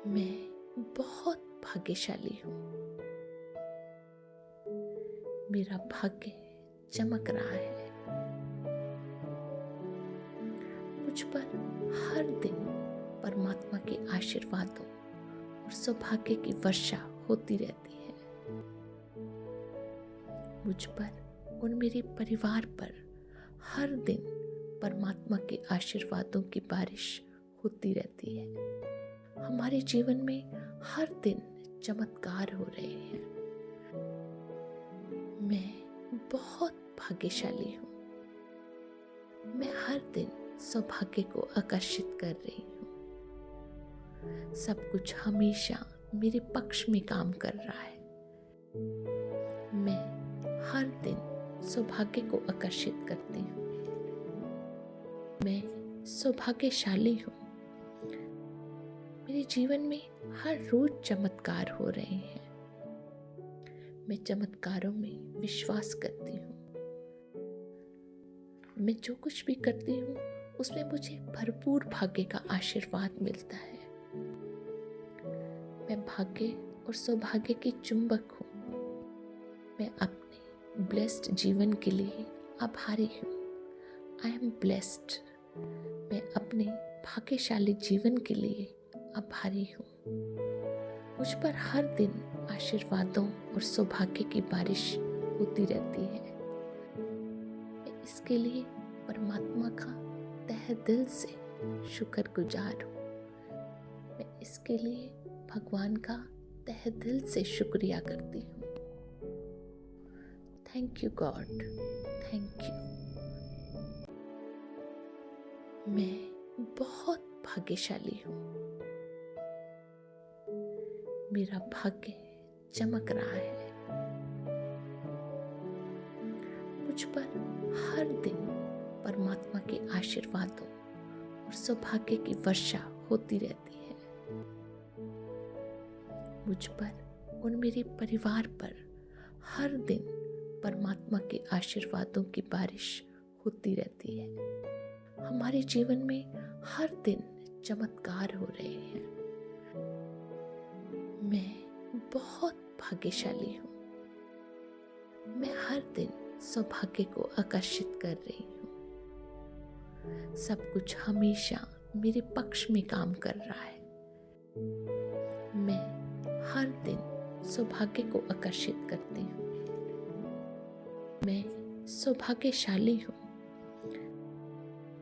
मैं बहुत भाग्यशाली हूँ। मेरा भाग्य चमक रहा है। मुझ पर हर दिन परमात्मा के आशीर्वादों और सौभाग्य की वर्षा होती रहती है। मुझ पर और मेरे परिवार पर हर दिन परमात्मा के आशीर्वादों की बारिश होती रहती है। हमारे जीवन में हर दिन चमत्कार हो रहे हैं। मैं बहुत भाग्यशाली हूँ। मैं हर दिन सौभाग्य को आकर्षित कर रही हूँ। सब कुछ हमेशा मेरे पक्ष में काम कर रहा है। मैं हर दिन सौभाग्य को आकर्षित करती हूँ। मैं सौभाग्यशाली हूँ। मेरे जीवन में हर रोज चमत्कार हो रहे हैं। मैं चमत्कारों में विश्वास करती हूँ। मैं जो कुछ भी करती हूँ उसमें मुझे भरपूर भाग्य का आशीर्वाद मिलता है। मैं भाग्य और सौभाग्य की चुंबक हूँ। मैं अपने ब्लेस्ड जीवन के लिए आभारी हूँ। I am blessed. मैं अपने भाग्यशाली जीवन के लिए आभारी हूँ। मुझ पर हर दिन आशीर्वादों और सौभाग्य की बारिश होती रहती है। मैं इसके लिए परमात्मा का तहे दिल से शुक्रगुजार हूँ। मैं इसके लिए भगवान का तहे दिल से शुक्रिया करती हूँ। Thank you God, thank you. मैं बहुत भाग्यशाली हूँ। मेरा भाग्य चमक रहा है। मुझ पर हर दिन परमात्मा के आशीर्वादों और सौभाग्य की वर्षा होती रहती है। मुझ पर और मेरे परिवार पर हर दिन परमात्मा के आशीर्वादों की बारिश होती रहती है। हमारे जीवन में हर दिन चमत्कार हो रहे हैं। मैं बहुत भाग्यशाली हूँ। मैं हर दिन सौभाग्य को आकर्षित कर रही हूँ। सब कुछ हमेशा मेरे पक्ष में काम कर रहा है। मैं हर दिन सौभाग्य को आकर्षित करती हूँ। मैं सौभाग्यशाली हूँ।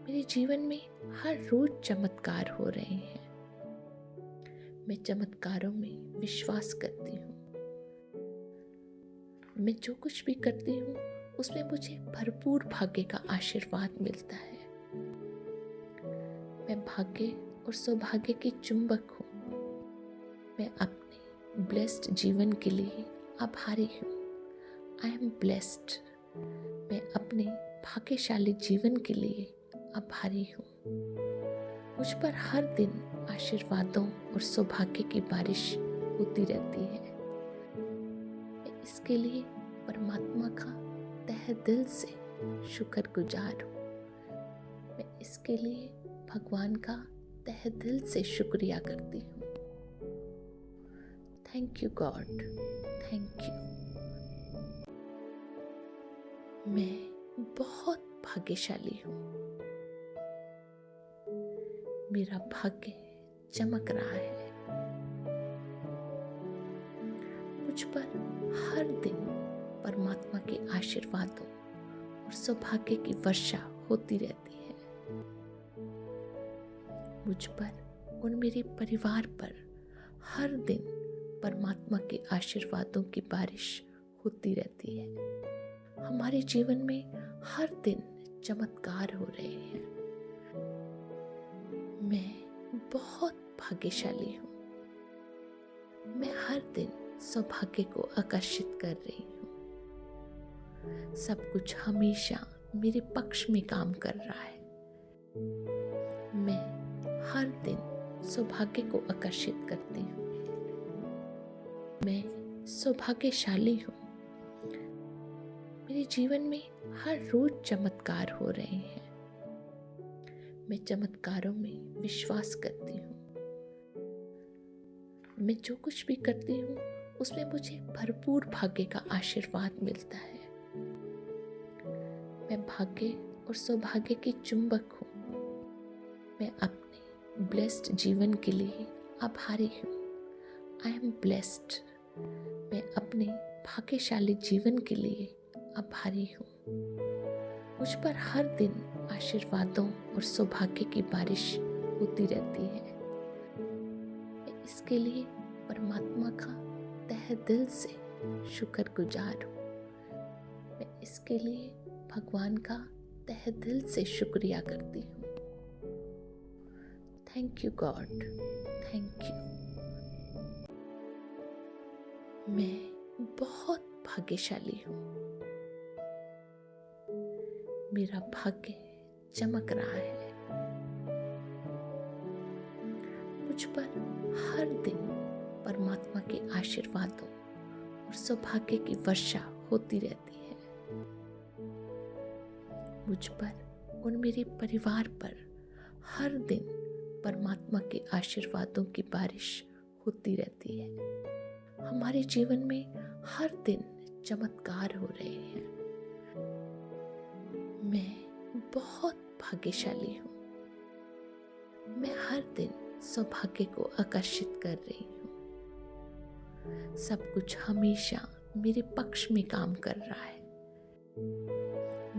मेरे जीवन में हर रोज चमत्कार हो रहे हैं। मैं चमत्कारों में विश्वास करती हूँ। मैं जो कुछ भी करती हूँ उसमें मुझे भरपूर भाग्य का आशीर्वाद मिलता है। मैं भाग्य और सौभाग्य की चुंबक हूँ। मैं अपने ब्लेस्ड जीवन के लिए आभारी हूँ। I am blessed. मैं अपने भाग्यशाली जीवन के लिए आभारी हूँ। मुझ पर हर दिन आशीर्वादों और सौभाग्य की बारिश होती रहती है। मैं इसके लिए परमात्मा का तहे दिल से शुक्रगुजार हूँ। मैं इसके लिए भगवान का तहे दिल से शुक्रिया करती हूँ। Thank you God, thank you. मैं बहुत भाग्यशाली हूँ। मेरा भाग्य चमक रहा है। मुझ पर हर दिन परमात्मा के आशीर्वादों और सौभाग्य की वर्षा होती रहती है। मुझ पर और मेरे परिवार पर हर दिन परमात्मा के आशीर्वादों की बारिश होती रहती है। हमारे जीवन में हर दिन चमत्कार हो रहे हैं। मैं बहुत भाग्यशाली हूँ। मैं हर दिन सौभाग्य को आकर्षित कर रही हूँ। सब कुछ हमेशा मेरे पक्ष में काम कर रहा है। मैं हर दिन सौभाग्य को आकर्षित करती हूँ। मैं सौभाग्यशाली हूँ। मेरे जीवन में हर रोज चमत्कार हो रहे हैं। मैं चमत्कारों में विश्वास करती हूँ। मैं जो कुछ भी करती हूँ उसमें मुझे भरपूर भाग्य का आशीर्वाद मिलता है। मैं भाग्य और सौभाग्य की चुंबक हूँ। मैं अपने ब्लेस्ड जीवन के लिए आभारी हूँ। I am blessed. मैं अपने भाग्यशाली जीवन के लिए आभारी हूँ। मुझ पर हर दिन आशीर्वादों और सौभाग्य की बारिश होती रहती है। मैं इसके लिए परमात्मा का तहे दिल से शुक्रगुजार हूँ। मैं इसके लिए भगवान का तहे दिल से शुक्रिया करती हूँ। Thank you God, thank you. मैं बहुत भाग्यशाली हूँ। मेरा भाग्य चमक रहा है। मुझ पर हर दिन परमात्मा के आशीर्वादों और सौभाग्य की वर्षा होती रहती है। मुझ पर और मेरे परिवार पर हर दिन परमात्मा के आशीर्वादों की बारिश होती रहती है। हमारे जीवन में हर दिन चमत्कार हो रहे हैं। मैं बहुत भाग्यशाली हूँ। मैं हर दिन सौभाग्य को आकर्षित कर रही हूँ। सब कुछ हमेशा मेरे पक्ष में काम कर रहा है।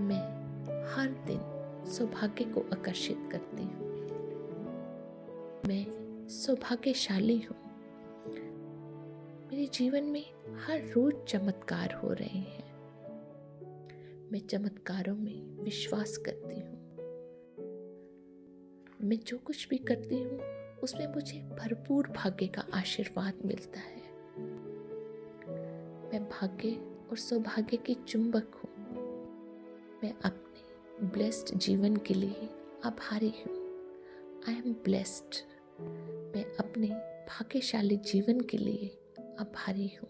मैं हर दिन सौभाग्य को आकर्षित करती हूँ। मैं सौभाग्यशाली हूँ। मेरे जीवन में हर रोज चमत्कार हो रहे हैं। मैं चमत्कारों में विश्वास करती हूँ। मैं जो कुछ भी करती हूँ उसमें मुझे भरपूर भाग्य का आशीर्वाद मिलता है। मैं भाग्य और सौभाग्य की चुंबक हूँ। मैं अपने ब्लेस्ड जीवन के लिए आभारी हूँ। I am blessed. मैं अपने भाग्यशाली जीवन के लिए आभारी हूँ।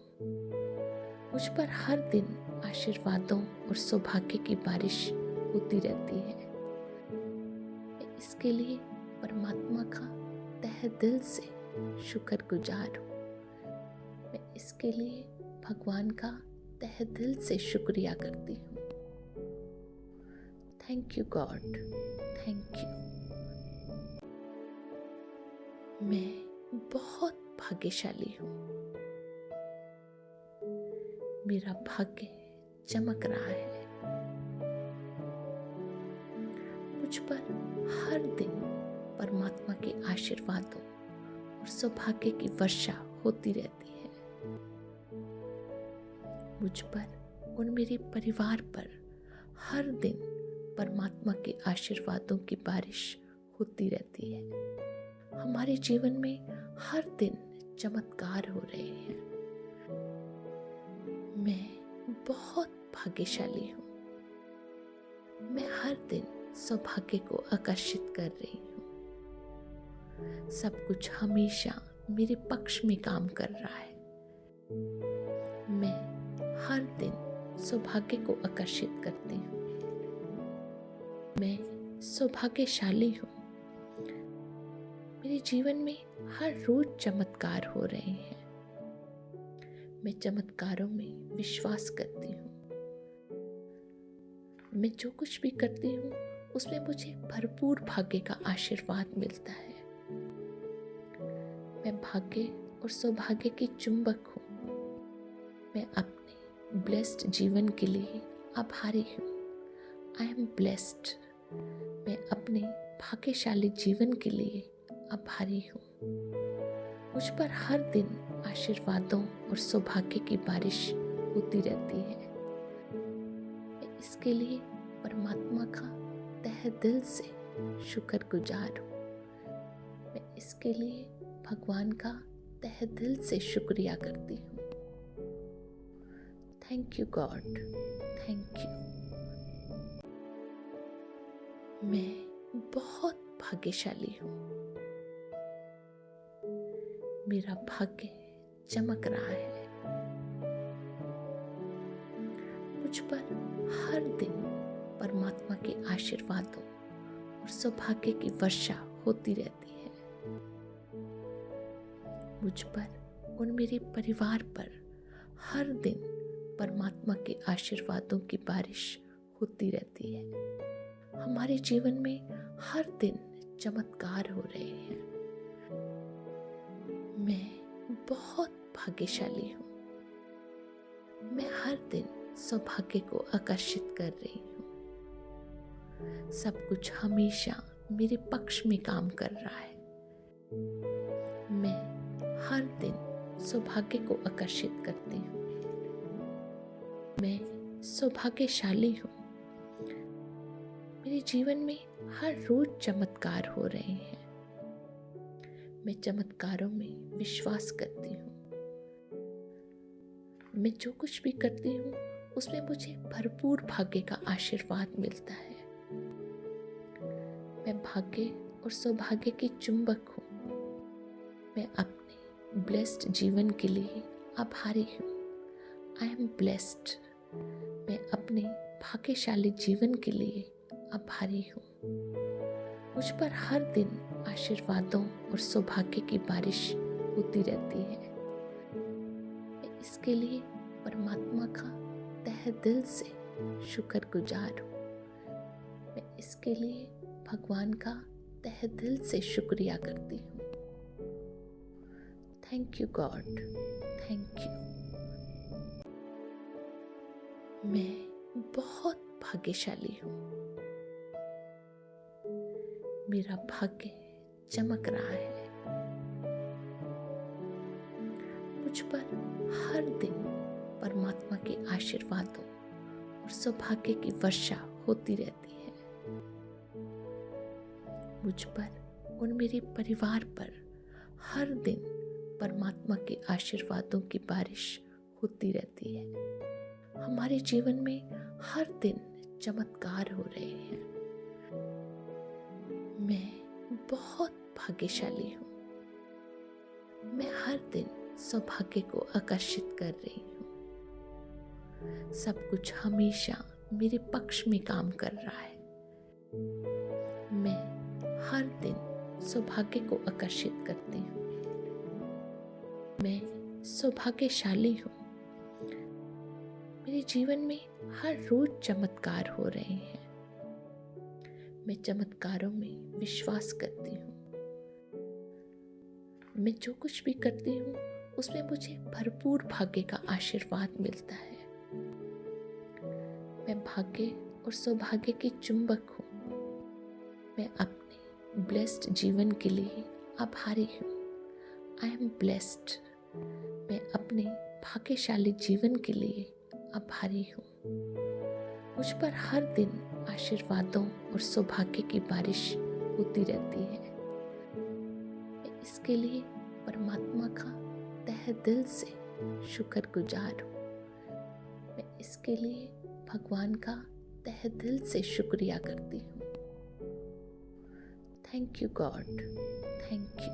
मुझ पर हर दिन आशीर्वादों और सौभाग्य की बारिश होती रहती है। मैं इसके लिए परमात्मा का तहे दिल से शुक्रगुजार हूँ। मैं इसके लिए भगवान का तहे दिल से शुक्रिया करती हूँ। Thank you God, thank you. मैं बहुत भाग्यशाली हूँ। मेरा भाग्य चमक रहा है। मुझ पर हर दिन परमात्मा के आशीर्वादों और सौभाग्य की वर्षा होती रहती है। मुझ पर और मेरे परिवार पर हर दिन परमात्मा के आशीर्वादों की बारिश होती रहती है। हमारे जीवन में हर दिन चमत्कार हो रहे हैं। मैं बहुत भाग्यशाली हूँ। मैं हर दिन सौभाग्य को आकर्षित कर रही हूँ। सब कुछ हमेशा मेरे पक्ष में काम कर रहा है। मैं हर दिन सौभाग्य को आकर्षित करती हूँ। मैं सौभाग्यशाली हूँ। मेरे जीवन में हर रोज चमत्कार हो रहे हैं। मैं चमत्कारों में विश्वास करती हूँ। मैं जो कुछ भी करती हूँ उसमें मुझे भरपूर भाग्य का आशीर्वाद मिलता है। मैं भाग्य और सौभाग्य की चुंबक हूँ। मैं अपने ब्लेस्ड जीवन के लिए आभारी हूँ। I am blessed. मैं अपने भाग्यशाली जीवन के लिए आभारी हूँ। मुझ पर हर दिन आशीर्वादों और सौभाग्य की बारिश होती रहती है। मैं इसके लिए परमात्मा का तहे दिल से शुक्रगुजार हूँ। मैं इसके लिए भगवान का तहे दिल से शुक्रिया करती हूँ। Thank you God, thank you. मैं बहुत भाग्यशाली हूँ। मेरा भाग्य चमक रहा है। मुझ पर हर दिन परमात्मा के आशीर्वादों और सौभाग्य की वर्षा होती रहती है। मुझ पर और मेरे परिवार पर हर दिन परमात्मा के आशीर्वादों की बारिश होती रहती है। हमारे जीवन में हर दिन चमत्कार हो रहे हैं। मैं बहुत भाग्यशाली हूँ। मैं हर दिन सौभाग्य को आकर्षित कर रही हूँ। सब कुछ हमेशा मेरे पक्ष में काम कर रहा है। मैं हर दिन सौभाग्य को आकर्षित करती हूँ। मैं सौभाग्यशाली हूँ। मेरे जीवन में हर रोज चमत्कार हो रहे हैं। मैं चमत्कारों में विश्वास करती हूँ। मैं जो कुछ भी करती हूँ उसमें मुझे भरपूर भाग्य का आशीर्वाद मिलता है। मैं भाग्य और सौभाग्य की चुंबक हूँ। मैं अपने ब्लेस्ड जीवन के लिए आभारी हूँ। I am blessed. मैं अपने भाग्यशाली जीवन के लिए आभारी हूँ। मुझ पर हर दिन आशीर्वादों और सौभाग्य की बारिश होती रहती है। मैं इसके लिए परमात्मा का तहे दिल से शुक्रगुजार हूँ। मैं इसके लिए भगवान का तहे दिल से शुक्रिया करती हूँ। Thank you God, thank you. मैं बहुत भाग्यशाली हूँ। मेरा भाग्य चमक रहा है। मुझ पर हर दिन परमात्मा के आशीर्वादों और सौभाग्य की वर्षा होती रहती है। मुझ पर और मेरे परिवार पर हर दिन परमात्मा के आशीर्वादों की बारिश होती रहती है। हमारे जीवन में हर दिन चमत्कार हो रहे हैं। मैं बहुत भाग्यशाली हूँ। मैं हर दिन सौभाग्य को आकर्षित कर रही हूँ। सब कुछ हमेशा मेरे पक्ष में काम कर रहा है। मैं हर दिन सौभाग्य को आकर्षित करती हूँ। मैं सौभाग्यशाली हूँ। मेरे जीवन में हर रोज चमत्कार हो रहे हैं। मैं चमत्कारों में विश्वास करती हूँ। मैं जो कुछ भी करती हूँ उसमें मुझे भरपूर भाग्य का आशीर्वाद मिलता है। मैं भाग्य और सौभाग्य की चुंबक हूँ। मैं अपने ब्लेस्ड जीवन के लिए आभारी हूँ। I am blessed. मैं अपने भाग्यशाली जीवन के लिए आभारी हूँ। मुझ पर हर दिन आशीर्वादों और सौभाग्य की बारिश होती रहती है। मैं इसके लिए परमात्मा का तहे दिल से शुक्रगुजार हूँ। मैं इसके लिए भगवान का तहे दिल से शुक्रिया करती हूँ। Thank you God, thank you.